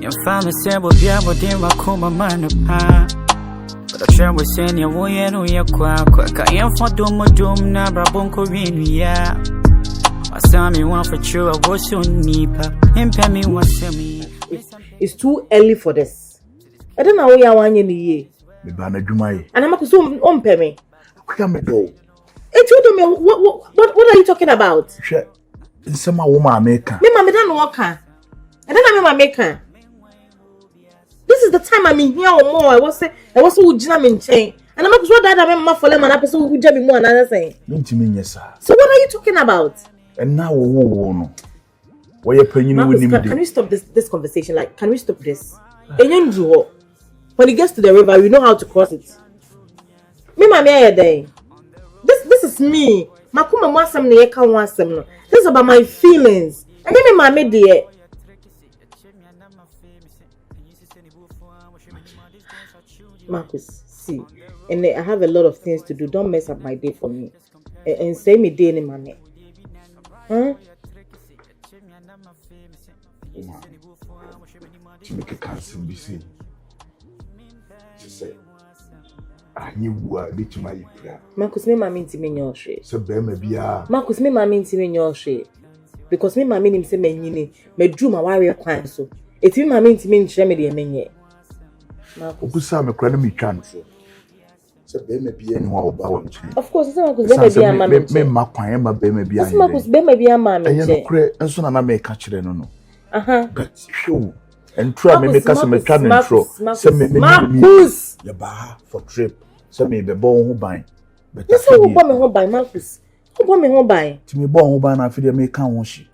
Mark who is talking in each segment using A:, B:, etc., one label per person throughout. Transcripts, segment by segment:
A: Your family said we'll be able to do a man apart. But I try to send you away and we are quack. I am for doom, Nabra Bonko Rinia. I saw me one for sure, I was so nipa. Impel me one semi.
B: It's too early for this. I don't know where you want in the year.
C: Me bana Jumai.
B: And I'm on me.
C: Come do.
B: Told me what are you talking about?
C: Shit. It's some woman maker.
B: Me mama don't walk her. I don't know maker. This is the time I'm in here or more. I was so jam in chain. And I'm sure that I'm a for them and I person who jam more another thing. So what are you talking about?
C: And now no. Why you paying
B: can we stop this conversation? Like, can we stop this? When it gets to the river, we know how to cross it. Me mama day. This is me. Makuma want some ne can want some no. This is about my feelings. And then me mama dear. Marcus, see, and I have a lot of things to do. Don't mess up my day for me. And say me day in my neck. Huh?
C: To make a cancel be seen. She said, I knew what did to my prayer.
B: Marcus, me mammy to me your shade.
C: So bear me be a
B: Marcus, me mammy to me your shade. Because me mammy him say me drew my warrior clan so. It's me mammy to me in Shamedy and me.
C: Obusa me kra na me twa nso se be me bia ni wa oba won chi
B: of course say Marcus be me bia ma
C: me ma kwan ma be me bia ni
B: Marcus be me bia ma me
C: che kra enso na me ka kire no but show and try me ka se me twa ntro se me
B: Marcus
C: ya ba for trip se me be bon ho ban
B: but say wo bo me ho ban Marcus wo bo me ho ban
C: ti me bon ho ban na afide me ka ho shi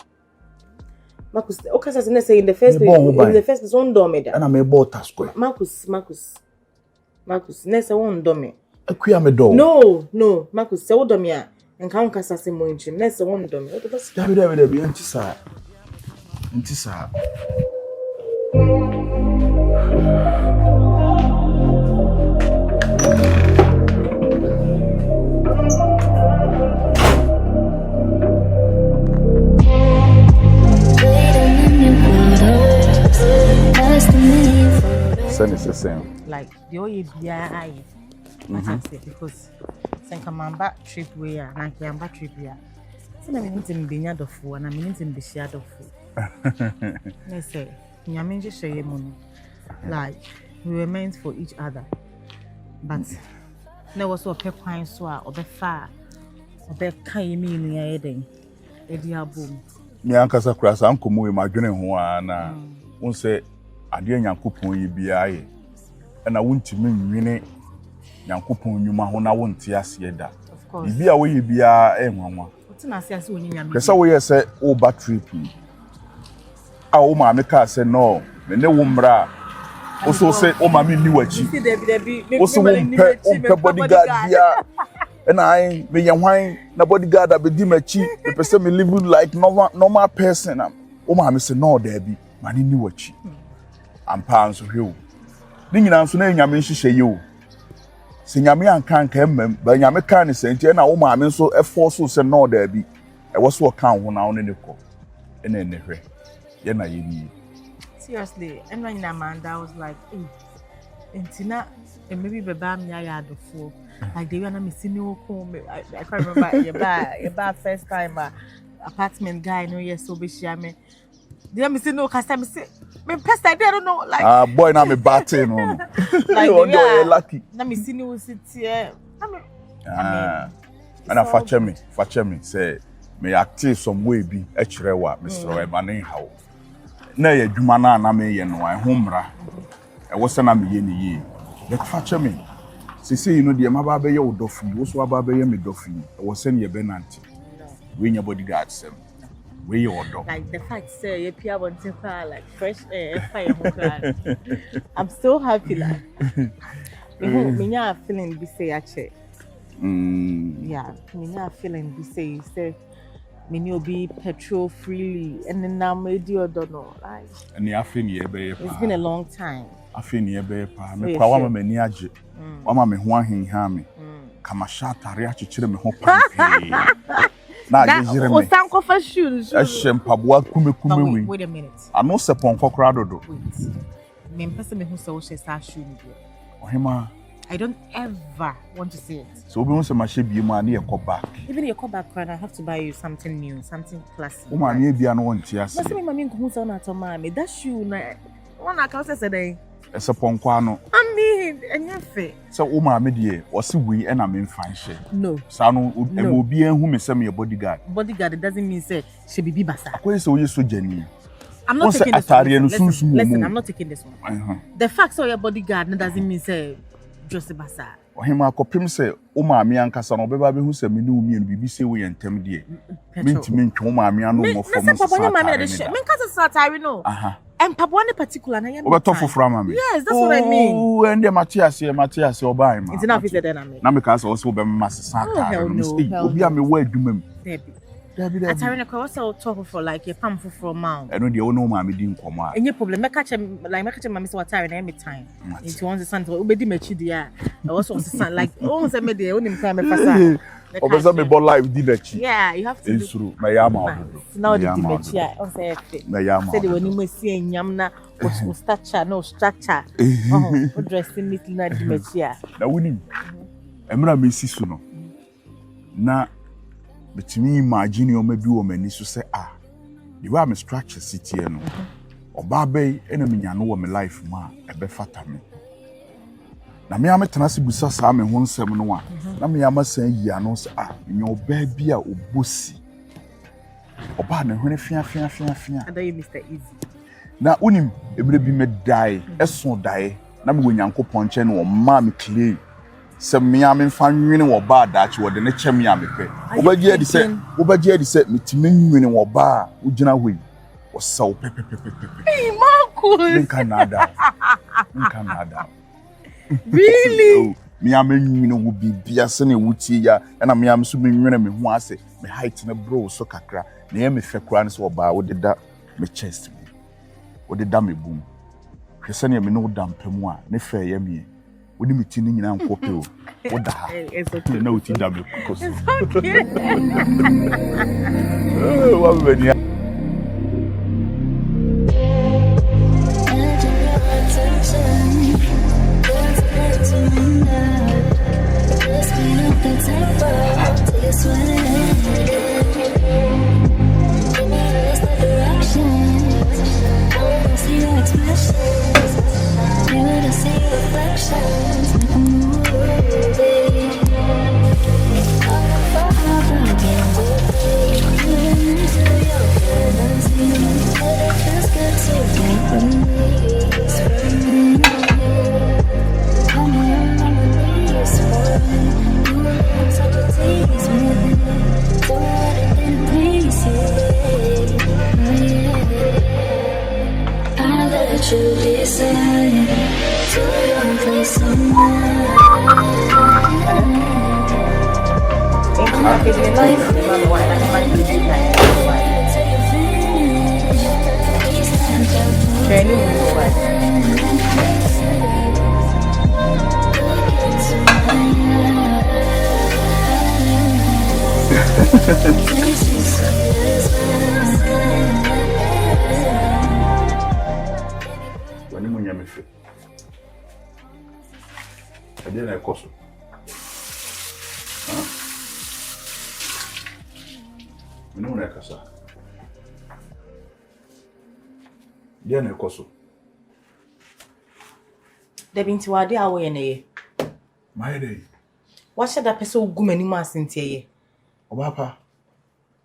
B: Marcus, okay, so say in the first place, one dummy.
C: And I may bought a square.
B: Marcus, next one dummy.
C: A queer me door.
B: No, Marcus, so dummy, and count Cassassin Moinch, next one dummy. What was
C: David be anti-sir? Anti-sir. It's the same.
B: Like the OEBI, because Sankamamba trip where Nankamba trip here. So I'm in the yard of food and I'm in the shadow of food. Let's say, Yaminji Shayemon, like we were meant for each other, but there was a pepine swar or the far or the Kaimi in the Eden, Edia boom.
C: Yankasa Crass, Uncle Mui, my journey, one say. Adia Yankupon yi bia ye na wontimi nwene Yankupon nyuma ho na wonte ase da bibia wo yi bia enwanwa
B: wotina ase ase onyi nyame
C: pesa wo ye se o ba trip a o ma me ka se no me ne wo mra o so se o ma me ni wachi o so wo mpe bodyguard bia na ai me ye hwan na bodyguard abedi machi me pesa me live like normal person o ma me se no da bi mani ni wachi ampa nso hwe o ni nyina nso na nyame nhihye ye o se nyame anka anka emmam ba nyame kan ne senti na wo maame nso efo so no da bi e wo so kan ho na wo ne ko ene ne hwe ye na ye ni
B: seriously and when Amanda was like entina and maybe beba me ya adofo like they wanna me see no come I can't remember your bad first time apartment guy no yes so be share me they me see no custom say me pest I don't know like
C: boy na me batting no
B: like
C: you're lucky
B: na me see no sit here
C: and fache me say me active some way bi e kire wa Mr. Ebane how na ye dwuma na me ye no an homra e wo se na me ye ni ye but fache me say you know the maba be ye odofi wo so aba be ye me dofi e wo se ne ye benanti we nya bodyguard sem we your dog.
B: Like the fact say you appear on like fresh air fire. I'm so happy like me nya feeling be say actually. Yeah, me nya feeling be say me no be petrol freely and then now me do don't know like.
C: And you feel ye be
B: it's been a long time.
C: I feel ye be pa me kwa wa me ni age. Wa ma me ho ahenha me. Kama sha tare a chechire me ho pa. Na jire me.
B: O sanko fa shoes.
C: Mpaboa kume we.
B: Wait a minute.
C: Ano se ponko kra dodo.
B: Wait. Me person me who say o she sa shoe ni.
C: Ohima.
B: I don't ever want to see it.
C: So obi won se ma she bi mu ani e ko back.
B: Even your call back I have to buy you something new, something classy.
C: O ma ani bia no won ti ase.
B: But say me mami nko say na to ma me that shoe na one aka say dey.
C: Ese ponko ano.
B: I mean, enye fe.
C: So o ma me de o se we e na me mfan she.
B: No.
C: Sa no obi enhu me se me bodyguard.
B: Bodyguard it doesn't mean say she be basa.
C: Akoye se o ye sojani.
B: I'm not taking this one.
C: Listen,
B: I'm not taking this one. The fact so your bodyguard doesn't mean say just basa.
C: Ohima akopim se o maami ankasa no beba be hu se me ne umi no bibi se wo yentem de. Mentimi ntwe o maami anu mo fo mo sa.
B: Me kasa satari no. And papa one particular na
C: o beto fofra mama.
B: Yes, that's what I mean.
C: Oh, and the Matias oba ma.
B: It's enough is then am.
C: Na me ka se o se wo be massa satari. Obi a me wa adwuma mu. Debi.
B: Atari na kwa so talk for like a pam for mouth.
C: Eno de o no maami di nkomo a.
B: Any problem me catch mama say atari na me time. Into one son obedi machi dia. I was on son like oh say me dey onim time me fasa.
C: Obeza me bo live di machi.
B: Yeah, you have to
C: do. Na ya ma odo.
B: Now the machi on say efe.
C: Na ya ma.
B: Say the when you see enyam na o structure no structure. Oh, o dressing neatly na di machi a.
C: Na woni. Emra me si su no. Na betimi imagine o ma bi o mani so say the way me structure city no. Oba bay ena me nya no wo me life ma e be fata me. Na me ametena se busa sa me ho nsem no a na me amasan yi ano se nya oba bi a obosi oba na hwene fia
B: and you Mr. Easy
C: na unim ebre bi me dai eso dai na me wonyankopon che no ma me clay se me am fa nwene wo ba daachi wo de ne che me am pe obagie adi se metime nwene wo ba ugina hoi wo saw pepe
B: hey Marcus
C: nka nada
B: really
C: me am nwene wo bibia se ne wutie ya na me am so me nwene me ho ase me height na bro so kakra na ye me fe kra ne so wo ba wo de da me chest me wo de da me boom hwese ne me no dampemu a ne fe ye me woni meti ni nyina nkope o wo da ha na uti da me kokos wa be wani munya mefe ade na ekoso wani munya kasa ade na ekoso
B: Debinti wade awo ye ne ye
C: my day
B: what should that person go mani ma sentie ye
C: obapa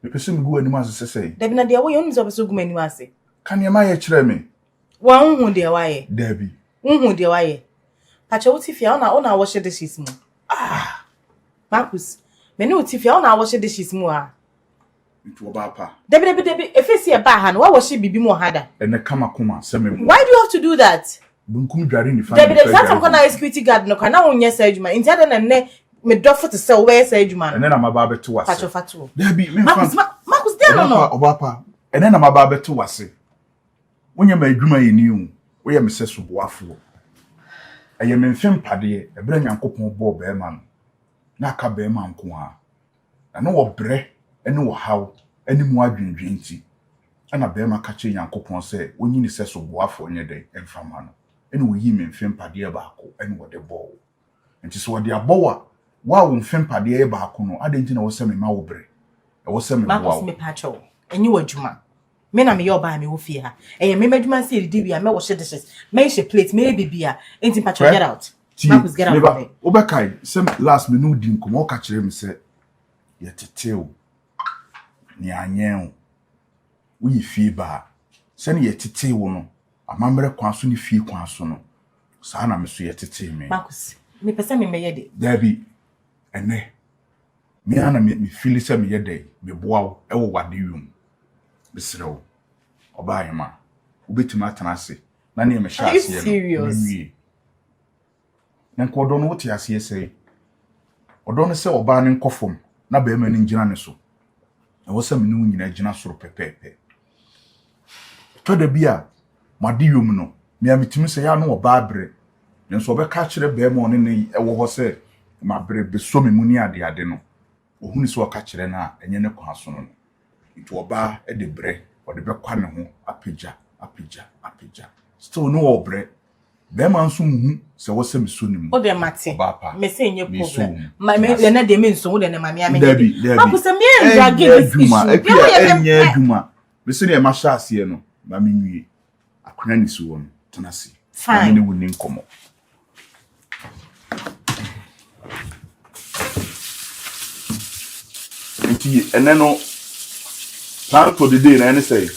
C: me person go anim ase sesei
B: Debina de awo ye onum so person go mani ma ase
C: kan ye ma ye kire me
B: wa hu de wa ye
C: Debbie
B: hu de wa ye pacha utifia ona wash dishes mu Marcus me ne utifia ona wash dishes mu
C: nti obapa
B: Debi efesi e ba ha no wa wash bibi mu hada
C: ene kama kuma se me
B: why do you have to do that
C: bunkum dware ni fa
B: Debi that am na security guard no kana wonye sa adwuma nti ada na ne me dofo to say we sa adwuma
C: ene na maba beto wase
B: pacha fatu
C: Debbie me
B: Marcus dey no
C: obapa ene na maba beto wase wonye ma adwuma ye ni hu wo ye me se so boafo eye me mfem pade ebra nyankopon bo be ma no na aka be ma nko ha na no wo bre ɛne wɔ haw ɛne mu adwendwen nti ɛna bɛrima ka kyerɛ Nyankopɔn sɛ onyi ne sɛ so boafo nyɛ dɛ ɛmfa ma no ɛne wɔyi me mfe mpadeɛ baako ɛne wɔde bɔɔ nti sɛ wɔde abɔwa wa wo mfe mpadeɛ baako no ade nti na wɔsɛ me ma wo brɛ ɛwɔ sɛ me boa
B: wo me pacho enyi wadwuma me na me yɛ ɔbaa me wo fie ha ɛyɛ me madwuma sɛ ɛdidi wi a me wo hye dishes me hye plate me bibi a enti pacho get out Marcus get out
C: obekai sɛ last me no di nkomo ka kyerɛ me sɛ yɛtetew ni anyɛn wo yi fie ba sɛ ne yɛtetew no amambre kwan so ne fie kwan so no saa na me so yɛtetew me
B: Marcus me pese me meyɛ de
C: dabi ene me ana me feel sɛ me yɛ de me boa wo ɛwɔ wade yum besrew oba yema obetuma atena ase na ne me hya ase
B: no
C: nanko odo no wote ase sɛ odo no sɛ oba ne nkɔfom na ba ema ne ngina ne so ɛwɔ sɛ me ne nyina gina soro pɛpɛpɛ to da bia made yum no me ametimi sɛ ya no oba abre nso obɛka kyerɛ ba ema ne ɛwɔ hɔ sɛ ma bre beso me mu ni ade no ohunu sɛ ɔka kyerɛ na enye ne kwa so no nti oba de bre ɔde bɛkwa ne ho apagya still no obre be man so hu se wo se me so nim
B: o de mate me se enye problem ma me na de me nso wo de na ma me amene ma ko se me enja get this
C: enye adwuma me se ne ma sha ase no ma me nwie akona ni so won tena se
B: fine
C: ne woni nkomo nti ene no plan for the day na ene say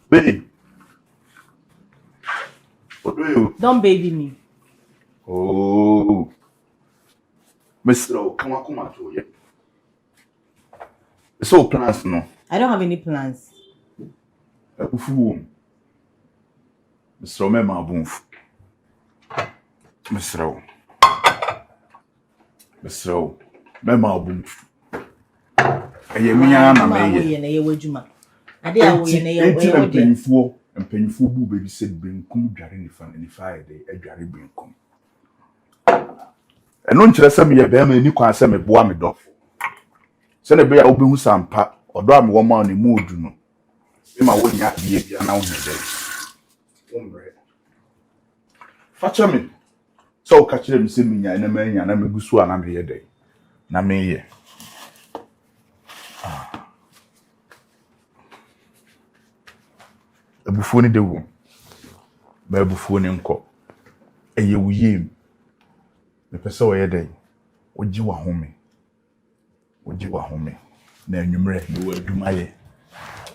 C: baby
B: don't baby me.
C: Oh. Mr. Come on to you. So plans no.
B: I don't have any plans.
C: Ufu. Mr. Mema Boomf. Mr. Mema Boomf. Ayemia na me
B: na ye wadwuma. Ade a wo ye na ye
C: mpanyifo bu bebi se benkum dware nifa de adware benkum eno nkyerɛ sɛ me yɛ bɛma ani kwan sɛ me boa me dɔfo sɛ ne be ya obehu sampa ɔdɔ a me wɔ ma ne mu odu no me ma wonya bie bia na wo hede omre facha me sɛ o ka kyerɛ me sɛ menya na manya na megusu ana me yɛ de na me yɛ abufuo ni de wo ba abufuo ni nkɔ eye wuyem me pese wo ye dey ogi wa home na anwumre ne wo adwuma ye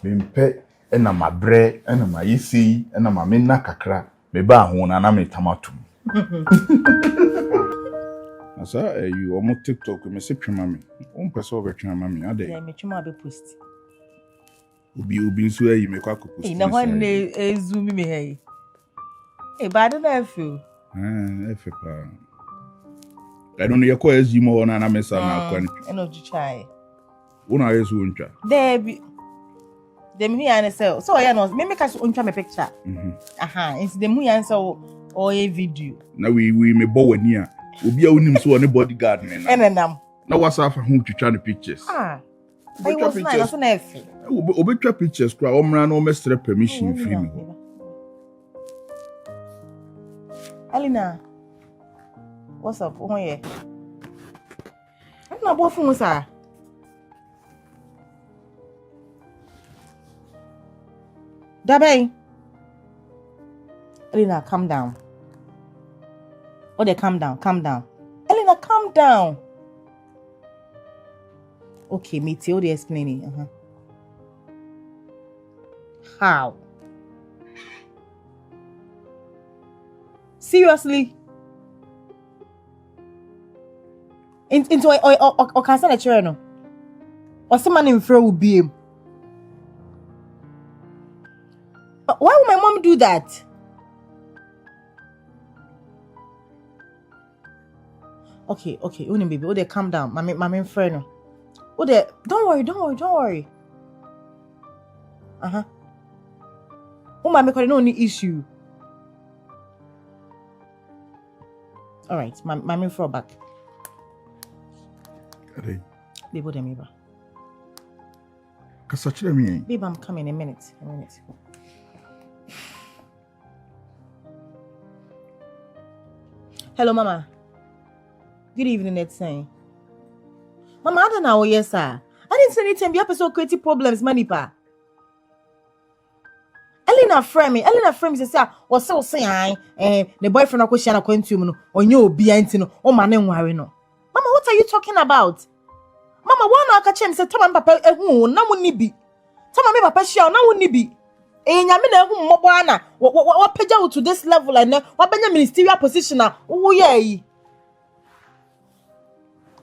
C: me mpe na mabre na mayesi na ma me na kakra me ba ho na me tamatum asa you omo TikTok me se twema me o pese wo betwema me ade
B: ya me twema be post
C: Obi nso ayi me kwa post
B: na hwan ne ezumi me hey e ba do na afu
C: efe pa I don't know your call you more na mesa na kwa ni
B: e no try
C: una yeso ntwa
B: there dem here and so ya no me ka so ntwa me picture aha it's dem here and so or a video
C: na we me bo wani a obi a unim so ne bodyguard me na
B: enenam
C: na wasafa hu twitwa ne pictures
B: I was nice na efe
C: obetwa pictures kwa omra na o mestre permission free me
B: Alina what's up oh yeah I'm not bo fun sa Dabai Alina calm down calm down Alina calm down okay me tell the explaining how seriously into or cancel a chair no or someone in front will be him. Why would my mom do that? Okay, Uni baby, they calm down. My friend. Don't worry. Oh, my make no any issue. All right, my for back.
C: Hey.
B: Babe, what am I?
C: Kasachire me.
B: Babe, I'm coming in a minute. Hello, Mama. Good evening, Let's say. Mama, I don't know. Yes, sir. I didn't say anything. Be episode creative problems, money pa. Elena frame say, or so say the boyfriend of question according on your behind no, oh man, no. Mama, what are you talking about? Mama, why not catch him? Say, Tom and Papa, no one need be. Tom and Papa, shall no one need be. Yamina Mobana, what page out to this level and what be ministerial position? Oh, yeah.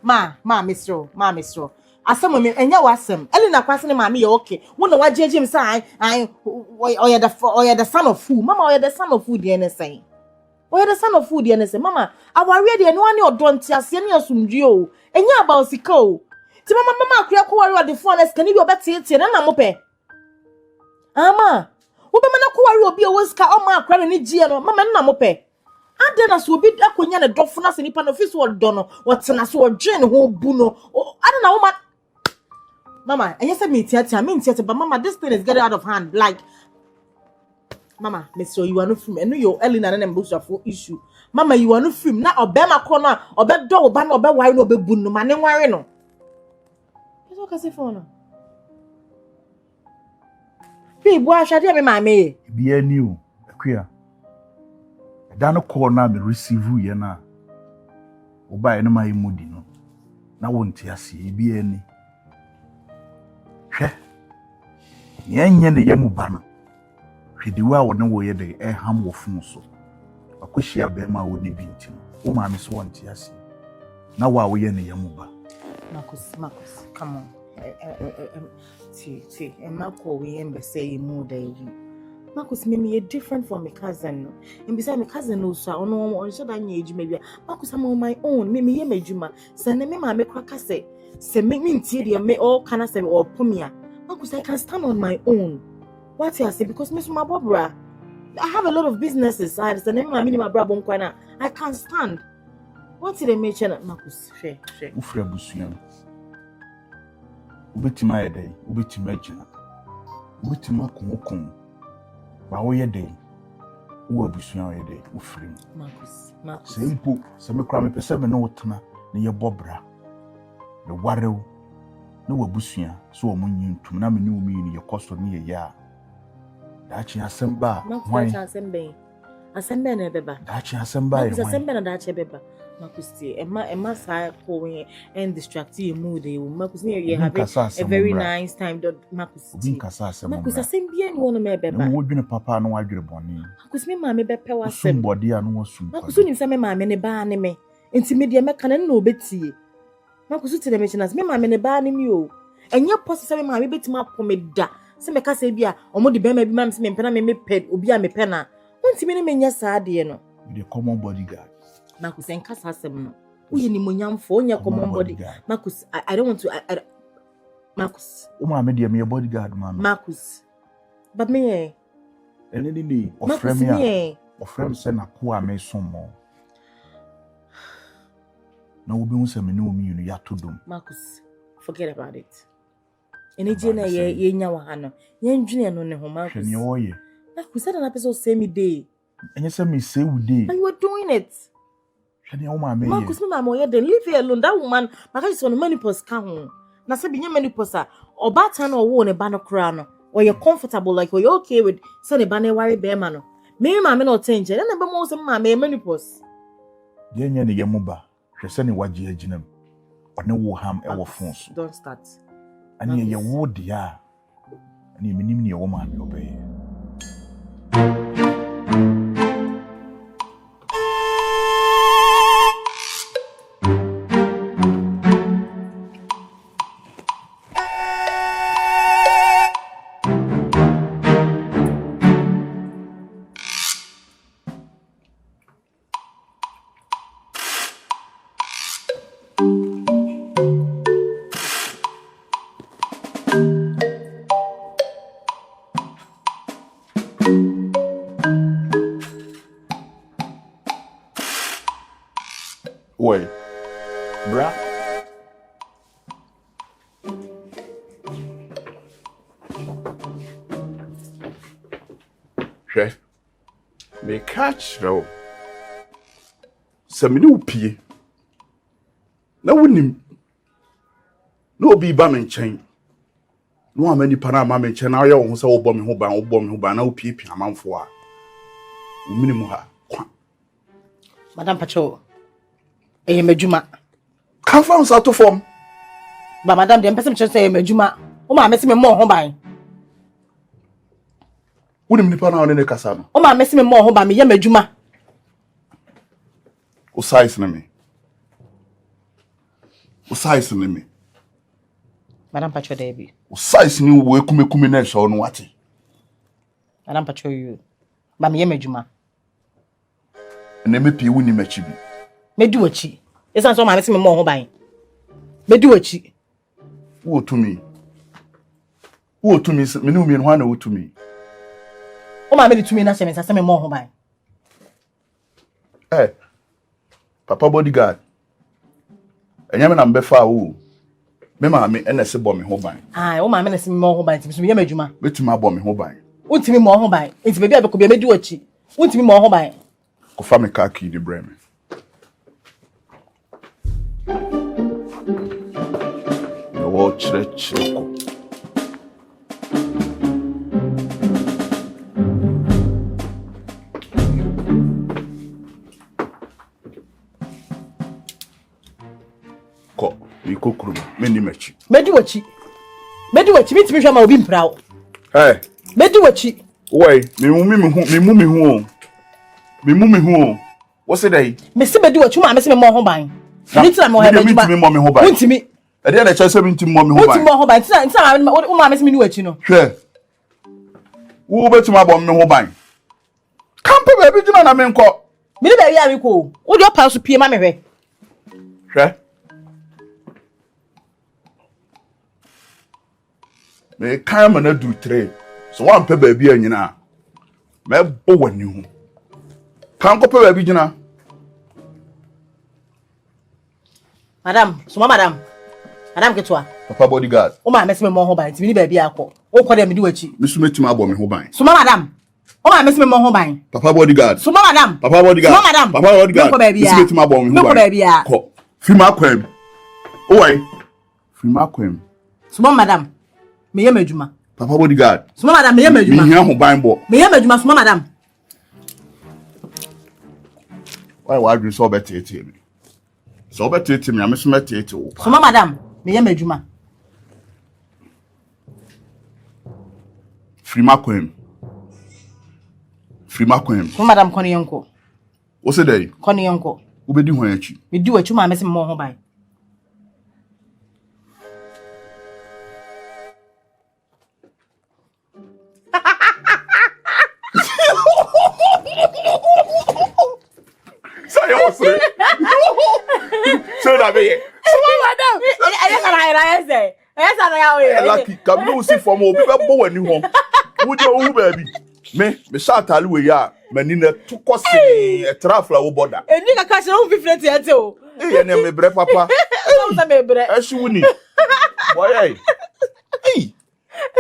B: Ma, Mr. Asem me enya wasem. Elena kwase ma me ye okay. Wo na wajeje me say oya the son of food. Mama oya the son of food dey na say. Oya the son of food dey na say. Mama, aware dey no ani odon ti ase ne asumdue o. Enya about sika o. Ti mama akua ko wari ode phone sika ni bi obetete na mo pe. Ama, wo be mana ko wari obi e wo sika o ma akwa ni gie no. Mama na mo pe. Adena so obi akonya ne dofo na se nipa no office wo do no. Wo tena so wo dwen ho bu no. Adena wo ma Mama, and you said me theater, but Mama, this thing is getting out of hand. Like, Mama, Mr. You are not film. I know you're Elena and them books are for issue. Mama, you are not film. Now, Obama corner, or bed door, or bed wine, or bed boon, no man, and worry no. That's what I say for no. Babe, why should I be my maid?
C: Be a new, queer. Dano corner the receive you na. Oba eno my moody no. Na won't ya see be any. Hwɛ yenye ne yemu ba no hwediwa wo ne wo ye de ham wo fun so akohia be ma wo ne bi nti no wo ma me so wonte ase na wo a wo ye ne yemu ba
B: Marcus come on see Marco we embe say mu da yi Marcus me different from my cousin no and beside my cousin no so ono on so da nya ejuma bia Marcus am on my own me ye majuma se ne me ma me kraka se me ntie me all kana say or pomia Marcus I can stand on my own. What I say because Miss Mabobra I have a lot of businesses I say me ma minima bra bon kwana I can stand. What did they mention Marcus share
C: ufre busuan ubetima yedai ubetima gina ubetima konokon ba wo yedai wo busuan yedai ufre
B: Marcus
C: simple se me kra me pese me no wotena ne ye bobra the warew no wabusuan so o munyin tum na me ne o mi ne ye kosto ne ye ya da chi asemba
B: why asembe na beba
C: da chi asemba
B: e asembe na da chi beba Marcus Emma sa ko and distract you mood Marcus you have a very nice time Marcus Marcus asembe ni wono me beba
C: no wodwene papa no wadwere boni
B: Marcus me ma me bepe wasem
C: body anu wasum
B: Marcus ni se me ma me ne ba ne me enti me de me kana na obetie Marcus to the mentioners me ma me ne ba ne mi o enye post se me ma me betima pomeda se me ka se bia omo de be ma bi ma se me pena me ped obi a me pena wonti me ne menya saa de no
C: the common bodyguard
B: Marcus en kasa asem no uye ni monyamfo onye common bodyguard Marcus I don't want to Marcus
C: o ma me de me bodyguard man
B: Marcus but me
C: any of frame say na Akua me somo na wo be hu se me ne o mi ya to dom
B: Marcus forget about it energy na ye nya wa ha no ye ndwene no ne ho Marcus
C: hwene wo ye
B: Marcus na person say me day
C: enye say me say we day
B: and you are doing it
C: hwene wo ma me ye
B: Marcus me ma mo ye den leave her alone that woman because so no menopause ka ho na say binya menopause a obata na owo ne ba no kra no or you comfortable like or you okay with say ne ba na worry be ma no me ma me no change na be mo say ma me menopause
C: ye nya ne ye mo ba hwese ne waje aginam one wo ham e wo fon so
B: don't start
C: ani ye wo dia ani minim ne wo ma me obey Wait, bruh. hwɛ me catch ro sɛ me ne wo pie na wonim na obi ba me nkyɛn no amani para ma me nkyɛn na yɛ wo ho sɛ wo bɔ me ho ban na wo pie amanfo a wo minimu ha kwa
B: Madam Pacho madwuma
C: kan fa unsa to form
B: ba madam dem pese me say madwuma o ma mese me mo ho ban
C: wonim nipa na one ne kasa no
B: o ma mese me mo ho ban me ye madwuma
C: o size na me
B: Madam Pacho Debbie.
C: O size ni wo ekume na ehwe no wate.
B: Madam Pacho you. Ba me ye madwuma.
C: Na me pie woni machi bi.
B: Medu wachi. Esan so ma mese me mo ho ban. Medu wachi.
C: Wo tumi me ne umi no ha na wo tumi.
B: O ma me di tumi na se me sa me mo ho ban.
C: Papa bodyguard. Enyame na mbefa wo. Me ma me ene se bɔ me ho ban.
B: O ma me na se me mo ho ban, ti me ye madwuma.
C: Betumi abɔ me ho ban.
B: Untimi mo ho ban. Enti bebi abekɔ bia medu wachi. Untimi mo ho ban.
C: Ko fa me car key de brɛ me. No wo kyerɛ ko. Ko mi kokuru me ni machi.
B: Medu wachi mitimi hwa ma obi mprawo. Medu wachi.
C: Why? Me mu me hu. What say dey?
B: Me se medu wachi ma me se me mo ho ban. Ni tira me ho madwuma.
C: Me mo me ho ban.
B: Untimi.
C: E dey na chese me ntimi mo me ho ban.
B: Untimi mo ho ban. Tira o ma me se me ni wachi no.
C: Hwɛ. Wo betumi abɔ me ho ban. Kampe ba bi gyina na me nkɔ.
B: Me ni ba wi ami ko. Wo de opa so pie ma me hwɛ.
C: Hwɛ. Me kan ma na du 3. So one pe ba bi anyina. Me bo wani hu. Kan ko pe ba bi gyina.
B: Madam Ketwa.
C: Papa bodyguard.
B: O ma me se me mo ho ban. Ti me ni ba bi akɔ. O kɔ de me di wachi.
C: Me su metumi abɔ me ho ban.
B: Suma madam. O ma me se me mo ho ban.
C: Papa bodyguard.
B: Suma madam.
C: Papa bodyguard.
B: Suma madam.
C: Papa bodyguard. Me su metumi abɔ me ho ban.
B: Me ko ba bi a.
C: Ko. Fi ma kwam. O wai. Fi ma kwam.
B: Suma madam. Me ye madwuma.
C: Papa bodyguard.
B: Suma madam me ye madwuma.
C: Me hia ho ban bo.
B: Me ye madwuma suma madam.
C: Why do so better me? So better me, I'm so better to.
B: Suma madam, me ye madwuma.
C: Free ma kwam.
B: Suma madam koni yonko.
C: O se dey?
B: Koni yonko.
C: Wo bedi ho achi.
B: Me di wachi ma me se mo ho ban.
C: Say that be.
B: Madam, I say. Yes, I
C: Lucky, come no see for more people bo wani ho. Wo de wo baby. Me shatale we ya, mani na to kosi e trafla wo border.
B: Eni ka se wo fifreti ate o.
C: E ne me bre papa.
B: Wo sa me bre.
C: E shi wuni. Boy eh. Eh.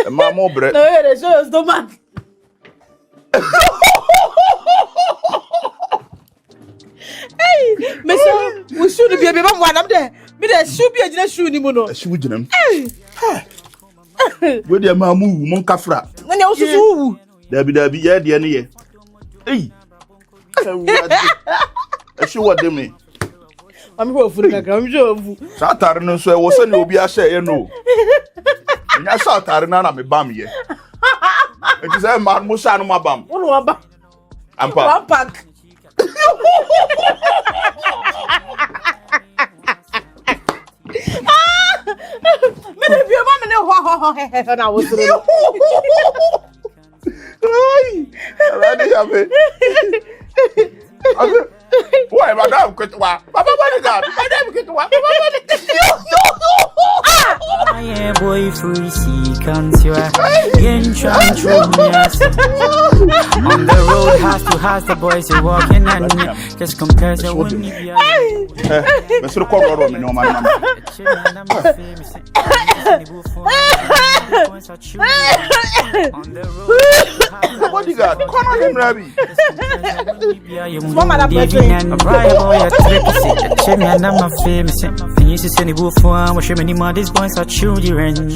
C: E ma mo bre.
B: No, e show your stomach. Hey, me so we should be able to one there. Me there should be a general shoe ni mo no.
C: Shoe jinam. We dey ma mu mon kafra.
B: Na ne osusu.
C: Dabi ye de ne ye. Hey. Shoe what dem me.
B: I'm go fu kakra, I'm sure fu.
C: Satare no so e wo se ne obi a hye ye no. Nya satare na me bam ye. E ti say man mo sha no mabam.
B: Wo no aba.
C: Ampa.
B: One pack. Me dey be ma me ne ho na wo suru.
C: Ai. Ala ya me. Why madam Ketwa? Papa bodyguard. Madam Ketwa.
A: Yeah, boy, free see can't you? On the road, house to house, the boys are walking and just compares the one.
C: Mr. Corro, no man. Bodyguard, come on him, Rabbi.
B: Mama, that's
A: and I'm famous. And you see, any boo for I'm sure many more these boys are children.